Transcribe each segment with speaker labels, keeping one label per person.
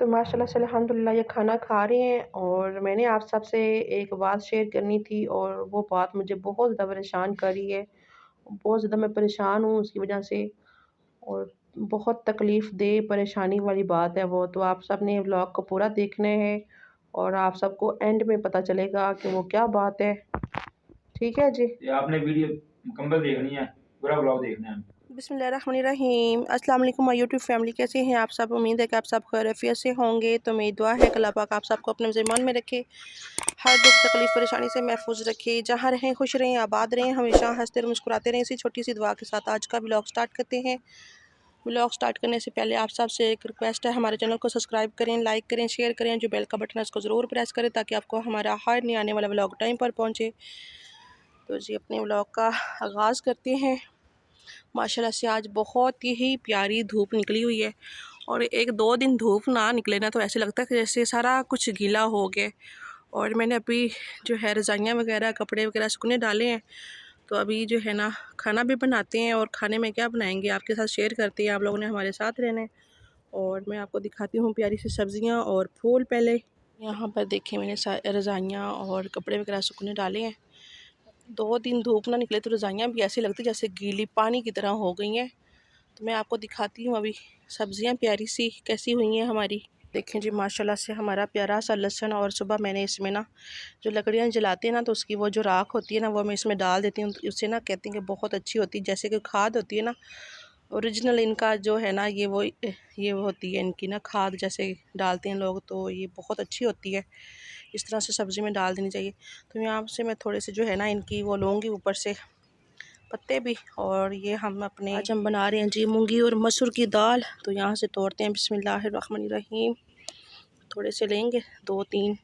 Speaker 1: तो माशाल्लाह से अल्हम्दुलिल्लाह ये खाना खा रहे हैं और मैंने आप सबसे एक बात शेयर करनी थी और वो बात मुझे बहुत ज़्यादा परेशान कर रही है। बहुत ज़्यादा मैं परेशान हूँ उसकी वजह से और बहुत तकलीफ़ दे परेशानी वाली बात है वो। तो आप सब ने व्लॉग को पूरा देखना है और आप सबको एंड में पता चलेगा कि वो क्या बात है। ठीक है जी?
Speaker 2: ये आपने वीडियो मुकम्मल देखनी है, पूरा व्लॉग देखना है।
Speaker 1: बिस्मिल्लाहिर्रहमानिर्रहीम। अस्सलाम वालेकुम माय यूट्यूब फैमिली, कैसे हैं आप सब? उम्मीद है कि आप सब खैरियत से होंगे। तो मेरी दुआ है कि अल्लाह पाक आप सबको अपने ज़ीमान में रखे, हर दुख तकलीफ़ परेशानी से महफूज रखे। जहाँ रहें खुश रहें, आबाद रहें, हमेशा हंसते और मुस्कुराते रहें। इसी छोटी सी दुआ के साथ आज का व्लॉग स्टार्ट करते हैं। व्लॉग स्टार्ट करने से पहले आप सबसे एक रिक्वेस्ट है, हमारे चैनल को सब्सक्राइब करें, लाइक करें, शेयर करें। जो बेल का बटन है उसको ज़रूर प्रेस करें ताकि आपको हमारा हर नया आने वाला व्लॉग टाइम पर पहुँचे। तो जी अपने व्लॉग का आगाज़ करते हैं। माशाल्लाह से आज बहुत ही प्यारी धूप निकली हुई है और 1-2 दिन धूप ना निकले ना तो ऐसे लगता है कि जैसे सारा कुछ गीला हो गया। और मैंने अभी जो है रज़ाइयाँ वगैरह कपड़े वगैरह सुखने डाले हैं। तो अभी जो है ना खाना भी बनाते हैं और खाने में क्या बनाएंगे आपके साथ शेयर करते हैं। आप लोगों ने हमारे साथ रहना है और मैं आपको दिखाती हूँ प्यारी सी सब्ज़ियाँ और फूल। पहले यहाँ पर देखें मैंने रज़ाइयाँ और कपड़े वगैरह सुखने डाले हैं। 2 दिन धूप ना निकले तो रज़ाइयाँ भी ऐसी लगती जैसे गीली पानी की तरह हो गई हैं। तो मैं आपको दिखाती हूँ अभी सब्ज़ियाँ प्यारी सी कैसी हुई हैं हमारी। देखें जी माशाल्लाह से हमारा प्यारा सा लहसुन और सुबह मैंने इसमें ना जो लकड़ियाँ जलाते हैं ना तो उसकी वो जो राख होती है ना वो मैं इसमें डाल देती हूँ। तो उससे ना कहते हैं कि बहुत अच्छी होती है, जैसे कि खाद होती है ना ओरिजिनल इनका जो है ना ये वो होती है इनकी ना खाद जैसे डालते हैं लोग, तो ये बहुत अच्छी होती है। इस तरह से सब्ज़ी में डाल देनी चाहिए। तो यहाँ से मैं थोड़े से जो है ना इनकी वो लूँगी ऊपर से पत्ते भी। और ये आज हम बना रहे हैं जी मूंगी और मसूर की दाल। तो यहाँ से तोड़ते हैं, बिस्मिल्लाहिर्रहमानिर्रहीम। थोड़े से लेंगे 2-3,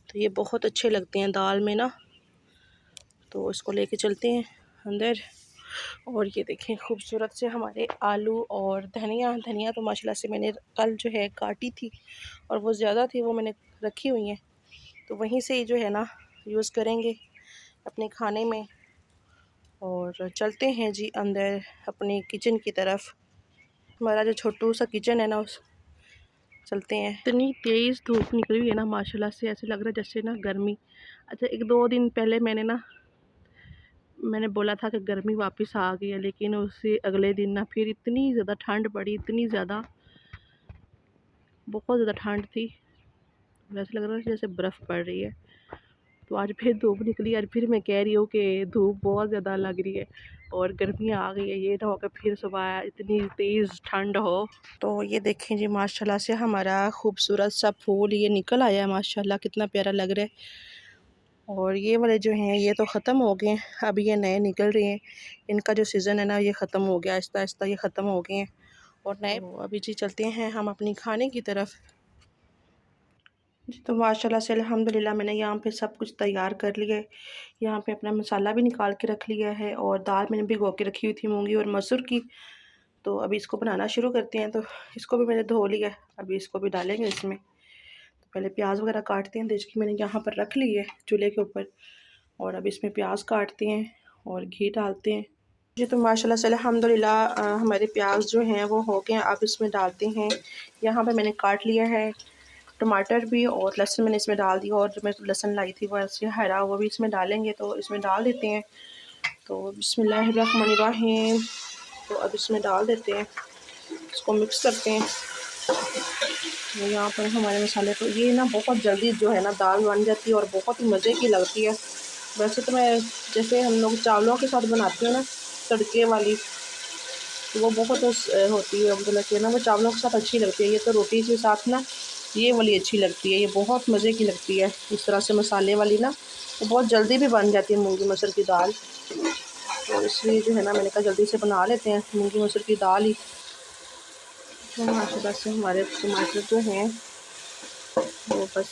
Speaker 1: तो ये बहुत अच्छे लगते हैं दाल में ना। तो इसको लेके चलते हैं अंदर। और ये देखें खूबसूरत से हमारे आलू और धनिया तो माशाल्लाह से मैंने कल जो है काटी थी और वो ज़्यादा थी, वो मैंने रखी हुई हैं। तो वहीं से ही जो है ना यूज़ करेंगे अपने खाने में। और चलते हैं जी अंदर अपने किचन की तरफ। हमारा जो छोटू सा किचन है ना उस चलते हैं। इतनी तेज़ धूप निकली हुई है ना माशाल्लाह से, ऐसे लग रहा है जैसे ना गर्मी। अच्छा 1-2 दिन पहले मैंने बोला था कि गर्मी वापस आ गई है, लेकिन उससे अगले दिन ना फिर इतनी ज़्यादा ठंड पड़ी, इतनी ज़्यादा बहुत ज़्यादा ठंड थी। वैसे लग रहा है जैसे बर्फ़ पड़ रही है। तो आज फिर धूप निकली और फिर मैं कह रही हूँ कि धूप बहुत ज़्यादा लग रही है और गर्मी आ गई है। ये ना हो कि फिर सुबह इतनी तेज़ ठंड हो। तो ये देखें जी माशाल्लाह से हमारा खूबसूरत सा फूल ये निकल आया है, माशाल्लाह कितना प्यारा लग रहा है। और ये वाले जो हैं ये तो ख़त्म हो गए हैं, अभी ये नए निकल रहे हैं। इनका जो सीज़न है ना ये ख़त्म हो गया, आहिस्ता आहिस्ता ये ख़त्म हो गए हैं और नए। तो अभी जी चलते हैं हम अपनी खाने की तरफ। तो माशाल्लाह से अल्हम्दुलिल्लाह मैंने यहाँ पे सब कुछ तैयार कर लिया है। यहाँ पे अपना मसाला भी निकाल के रख लिया है और दाल मैंने भिगो के रखी हुई थी मूंगी और मसूर की। तो अभी इसको बनाना शुरू करते हैं। तो इसको भी मैंने धो लिया है, अभी इसको भी डालेंगे इसमें। तो पहले प्याज वगैरह काटते हैं, देख मैंने यहाँ पर रख ली है चूल्हे के ऊपर। और अब इसमें प्याज काटते हैं और घी डालते हैं जी। तो माशाल्लाह से अल्हम्दुलिल्लाह हमारे प्याज जो हैं वो हो गए हैं। अब इसमें डालते हैं, यहाँ पे मैंने काट लिया है टमाटर भी और लहसुन मैंने इसमें डाल दिया। और जो मैं लहसुन लाई थी वो ऐसे हरा वो भी इसमें डालेंगे, तो इसमें डाल देते हैं। तो बिस्मिल्लाहिर्रहमानिर्रहीम। तो अब इसमें डाल देते हैं, इसको मिक्स करते हैं। तो यहाँ पर हमारे मसाले, तो ये ना बहुत जल्दी जो है ना दाल बन जाती है और बहुत ही मज़े की लगती है। वैसे तो मैं जैसे हम लोग चावलों के साथ बनाते हैं ना तड़के वाली, तो वो बहुत होती है मुझे लगती है ना, वो चावलों के साथ अच्छी लगती है। ये तो रोटी के साथ ना ये वाली अच्छी लगती है, ये बहुत मज़े की लगती है। इस तरह से मसाले वाली ना वो बहुत जल्दी भी बन जाती है मूंगी मसूर की दाल। तो इसलिए जो है ना मैंने कहा जल्दी से बना लेते हैं मूंगी मसूर की दाल ही। तो माशाल्लाह से हमारे टमाटर जो हैं वो बस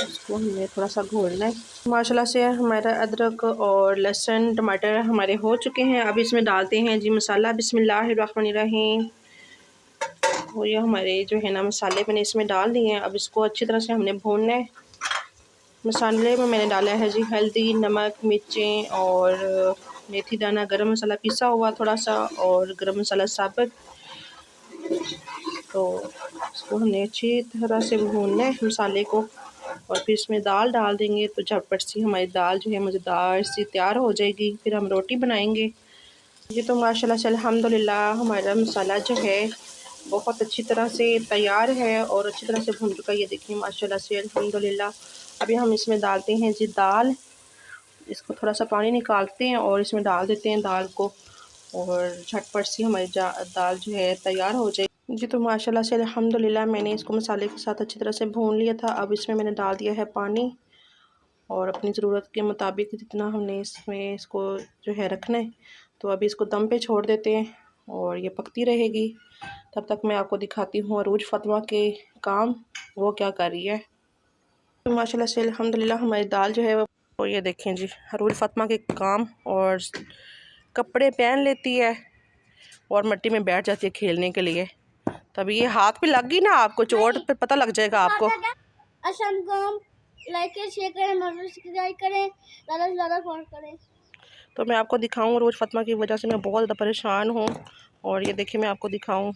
Speaker 1: इसको हमें थोड़ा सा घोलना है। माशाल्लाह से हमारा अदरक और लहसुन टमाटर हमारे हो चुके हैं। अब इसमें डालते हैं जी मसाला, बिस्मिल्लाहिर्रहमानिर्रहीम। और ये हमारे जो है ना मसाले मैंने इसमें डाल दिए हैं। अब इसको अच्छी तरह से हमने भूनना है। मसाले में मैंने डाला है जी हल्दी, नमक, मिर्चें और मेथी दाना, गरम मसाला पिसा हुआ थोड़ा सा और गरम मसाला साबुत। तो इसको हमने अच्छी तरह से भूनना है मसाले को, और फिर इसमें दाल डाल देंगे तो झटपट सी हमारी दाल जो है मज़ेदार सी तैयार हो जाएगी। फिर हम रोटी बनाएंगे। ये तो माशाल्लाह से अल्हम्दुलिल्लाह हमारा मसाला जो है बहुत अच्छी तरह से तैयार है और अच्छी तरह से भून चुका है। ये देखिए माशाल्लाह से अल्हम्दुलिल्लाह। अभी हम इसमें डालते हैं जी दाल। इसको थोड़ा सा पानी निकालते हैं और इसमें डाल देते हैं दाल को, और झटपट सी हमारी दाल जो है तैयार हो जाए जी। तो माशाल्लाह से अल्हम्दुलिल्लाह मैंने इसको मसाले के साथ अच्छी तरह से भून लिया था। अब इसमें मैंने डाल दिया है पानी, और अपनी ज़रूरत के मुताबिक जितना हमने इसमें इसको जो है रखना है। तो अभी इसको दम पे छोड़ देते हैं और ये पकती रहेगी। तब तक मैं आपको दिखाती हूँ अरूज फ़ातिमा के काम, वो क्या कर रही है। तो माशाल्लाह से अल्हम्दुलिल्लाह हमारी दाल जो है वो, और ये देखें जी अरूज फ़ातिमा के काम, और कपड़े पहन लेती है और मिट्टी में बैठ जाती है खेलने के लिए। तभी ये हाथ पे लग गई ना आपको चोट पे, पता लग जाएगा आपको।
Speaker 3: लाइक शेयर करें, सब्सक्राइब करें, ज़्यादा से ज़्यादा फॉलो करें।
Speaker 1: तो मैं आपको दिखाऊं रोज़ फ़ातिमा की वजह से मैं बहुत ज़्यादा परेशान हूँ। और ये देखिए मैं आपको दिखाऊं,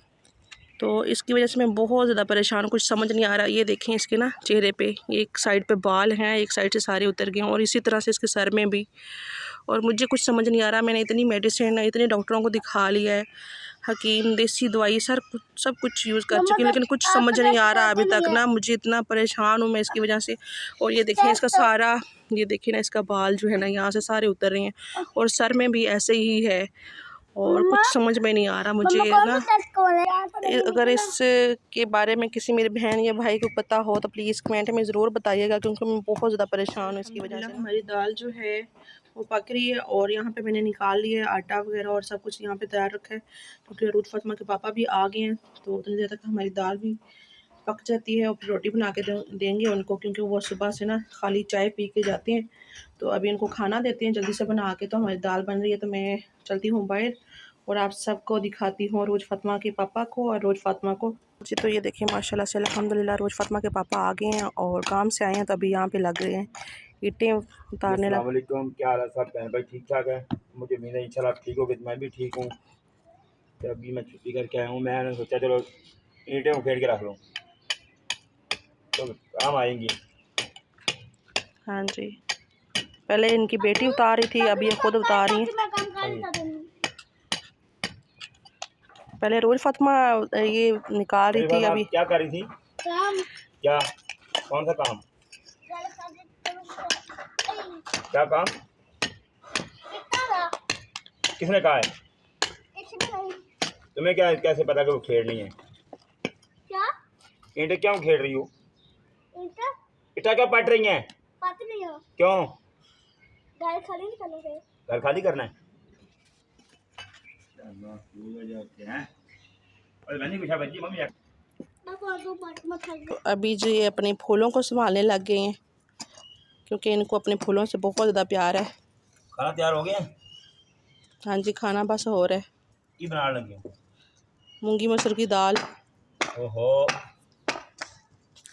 Speaker 1: तो इसकी वजह से मैं बहुत ज़्यादा परेशान हूँ, कुछ समझ नहीं आ रहा। ये देखें इसके ना चेहरे पे एक साइड पे बाल हैं, एक साइड से सारे उतर गए हैं, और इसी तरह से इसके सर में भी। और मुझे कुछ समझ नहीं आ रहा। मैंने इतनी मेडिसिन इतने डॉक्टरों को दिखा लिया है, हकीम देसी दवाई सब कुछ यूज़ कर चुकी हूँ, लेकिन कुछ समझ नहीं आ रहा अभी तक ना। मुझे इतना परेशान हूँ मैं इसकी वजह से। और ये देखें इसका सारा, ये देखिए ना इसका बाल जो है ना यहाँ से सारे उतर रहे हैं, और सर में भी ऐसे ही है, और कुछ समझ में नहीं आ रहा मुझे ना। अगर इसके बारे में किसी मेरी बहन या भाई को पता हो तो प्लीज़ कमेंट में ज़रूर बताइएगा, क्योंकि मैं बहुत ज़्यादा परेशान हूँ इसकी वजह से। हमारी दाल जो है वो पक रही है, और यहाँ पे मैंने निकाल लिया है आटा वगैरह और सब कुछ यहाँ पे तैयार रखा है, क्योंकि अरूज फ़ातिमा के पापा भी आ गए हैं। तो उतनी देर तक हमारी दाल भी पक जाती है, और फिर रोटी बना के देंगे उनको, क्योंकि वो सुबह से ना खाली चाय पी के जाते हैं। तो अभी इनको खाना देते हैं जल्दी से बना के। तो हमारी दाल बन रही है, तो मैं चलती हूँ बाहर और आप सबको दिखाती हूँ रोज़ फ़ातिमा के पापा को और रोज़ फ़ातिमा को जी। तो ये देखिए माशाल्लाह से अल्हम्दुलिल्लाह रोज़ फ़ातिमा के पापा आ गए हैं और काम से आए हैं, तो अभी यहाँ पे लग गए हैं ईंटें उतारने लग।
Speaker 2: अस्सलामुअलैकुम, क्या हाल है सब बहन भाई? ठीक ठाक है? मुझे उम्मीद है इंशाल्लाह आप ठीक हो गए, मैं भी ठीक हूँ। तो अभी मैं छुट्टी करके आया हूँ, मैंने सोचा चलो ईंटें उखेड़ के रख लूँ तो काम आएंगी।
Speaker 1: हाँ जी, पहले इनकी बेटी उतार रही थी, अभी ये खुद उतार रही है। पहले रोज़ फ़ातिमा ये निकाल रही थी, अभी
Speaker 2: क्या कर रही थी?
Speaker 3: काम
Speaker 2: क्या? कौन सा काम? क्या काम? किसने कहा है? तुम्हें क्या कैसे पता कि वो खेड़नी है?
Speaker 3: क्या
Speaker 2: ईंटें क्यों खेड़ रही हो?
Speaker 3: इंटा
Speaker 2: इटा क्या पट रही हैं?
Speaker 3: पता नहीं हो,
Speaker 2: क्यों?
Speaker 3: घर खाली नहीं करना है,
Speaker 2: घर खाली करना है?
Speaker 1: तो अभी जो ये अपने फूलों को संभालने लग गए हैं, क्योंकि इनको अपने फूलों से बहुत ज़्यादा प्यार है।
Speaker 2: खाना तैयार हो गया?
Speaker 1: हाँ जी, खाना बस हो रहा है।
Speaker 2: की बनाने लगे हो?
Speaker 1: मूंगी मसूर की दाल।
Speaker 2: ओहो,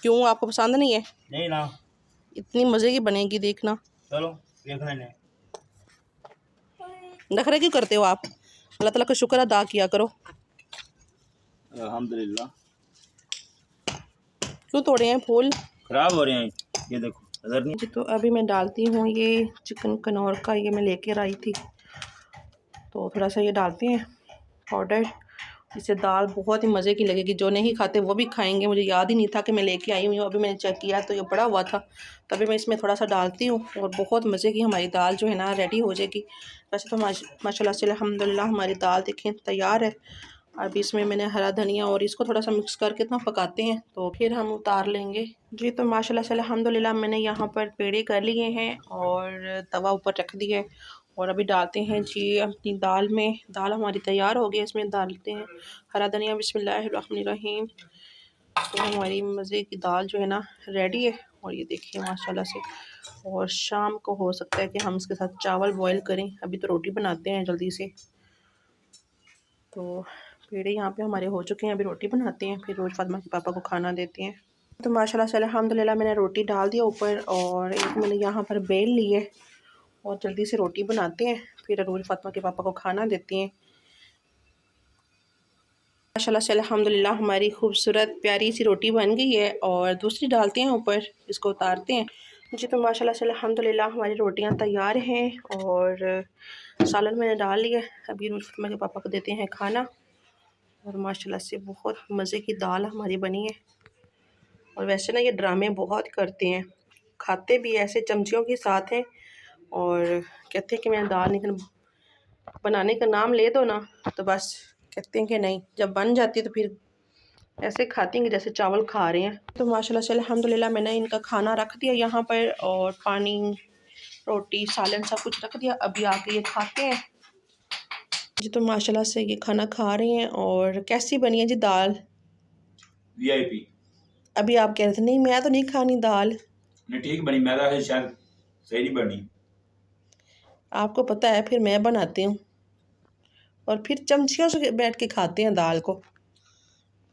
Speaker 1: क्यों आपको पसंद नहीं है?
Speaker 2: नहीं ना।
Speaker 1: इतनी मज़े की बनेगी, देखना।
Speaker 2: चलो देख लेंगे।
Speaker 1: नखरे क्यों करते हो आप? अल्लाह ताला का शुक्र अदा किया करो।
Speaker 2: अल्हम्दुलिल्लाह।
Speaker 1: क्यों तोड़े हैं फूल?
Speaker 2: खराब हो रहे हैं, ये देखो नजर नहीं।
Speaker 1: जी तो अभी मैं डालती हूँ ये चिकन कनौर का, ये मैं लेकर आई थी, तो थोड़ा सा ये डालते हैं पाउडर। इससे दाल बहुत ही मज़े की लगेगी, जो नहीं खाते वो भी खाएंगे। मुझे याद ही नहीं था कि मैं लेके आई हूँ, अभी मैंने चेक किया तो ये पड़ा हुआ था, तभी मैं इसमें थोड़ा सा डालती हूँ, और बहुत मज़े की हमारी दाल जो है ना रेडी हो जाएगी। वैसे तो माशाल्लाह से अल्हम्दुलिल्लाह हमारी दाल देखें तैयार है। अभी इसमें मैंने हरा धनिया और इसको थोड़ा सा मिक्स करके इतना पकाते हैं, तो फिर हम उतार लेंगे जी। तो माशाल्लाह से अल्हम्दुलिल्लाह मैंने यहाँ पर पेड़े कर लिए हैं और तवा ऊपर रख दिया है, और अभी डालते हैं जी अपनी दाल में। दाल हमारी तैयार हो गई, इसमें डालते हैं हरा धनिया। बिस्मिल्लाहिर्रहमानिर्रहीम। तो हमारी मज़े की दाल जो है ना रेडी है, और ये देखिए माशाल्लाह से। और शाम को हो सकता है कि हम इसके साथ चावल बॉईल करें, अभी तो रोटी बनाते हैं जल्दी से। तो पेड़े यहाँ पे हमारे हो चुके हैं, अभी रोटी बनाते हैं, फिर रोज़ फ़ातिमा के पापा को खाना देते हैं। तो माशाल्लाह से अल्हम्दुलिल्लाह मैंने रोटी डाल दिया ऊपर, और एक मैंने यहाँ पर बेल ली है, और जल्दी से रोटी बनाते हैं, फिर रोज़ फ़ातिमा के पापा को खाना देते हैं। माशाल्लाह से अल्हम्दुलिल्लाह हमारी खूबसूरत प्यारी सी रोटी बन गई है और दूसरी डालते हैं ऊपर, इसको उतारते हैं जी। तो माशाल्लाह से अल्हम्दुलिल्लाह हमारी रोटियां तैयार हैं और सालन मैंने डाल लिया। अभी फ़ातिमा के पापा को देते हैं खाना और माशाल्लाह से बहुत मज़े की दाल हमारी बनी है। और वैसे ना ये ड्रामे बहुत करते हैं, खाते भी ऐसे चमचियों के साथ हैं और कहते हैं कि मैं दाल निकल बनाने का नाम ले दो ना तो बस कहते हैं कि नहीं, जब बन जाती है तो फिर ऐसे खाती हैं कि जैसे चावल खा रहे हैं। तो माशाल्लाह से अल्हम्दुलिल्लाह मैंने इनका खाना रख दिया यहाँ पर और पानी, रोटी, सालन सब कुछ रख दिया। अभी आके ये खाते हैं जी। तो माशाल्लाह से ये खाना खा रहे हैं। और कैसी बनी है जी दाल?
Speaker 2: VIP।
Speaker 1: अभी आप कह रहे थे नहीं मैं तो नहीं खानी दाल।
Speaker 2: नहीं ठीक बनी, मैं तो शायद सही नहीं बनी।
Speaker 1: आपको पता है फिर मैं बनाती हूँ और फिर चमचियों से बैठ के खाते हैं दाल को,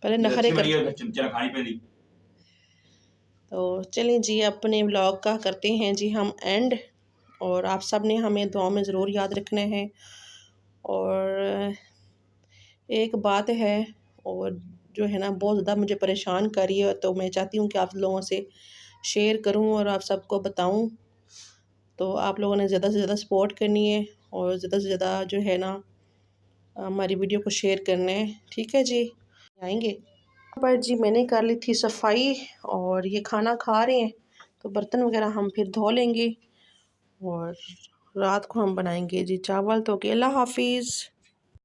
Speaker 1: पहले नखरे कर।
Speaker 2: चमचा खानी पड़ी।
Speaker 1: तो चलिए जी अपने व्लॉग का करते हैं जी हम एंड। और आप सब ने हमें दुआ में ज़रूर याद रखना है। और एक बात है और जो है ना बहुत ज़्यादा मुझे परेशान कर रही है, तो मैं चाहती हूँ कि आप लोगों से शेयर करूँ और आप सबको बताऊँ। तो आप लोगों ने ज़्यादा से ज़्यादा सपोर्ट करनी है और ज़्यादा से ज़्यादा जो है ना हमारी वीडियो को शेयर करना है, ठीक है जी। आएंगे पर जी मैंने कर ली थी सफाई और ये खाना खा रहे हैं तो बर्तन वगैरह हम फिर धो लेंगे और रात को हम बनाएंगे जी चावल। तो अल्लाह हाफिज़।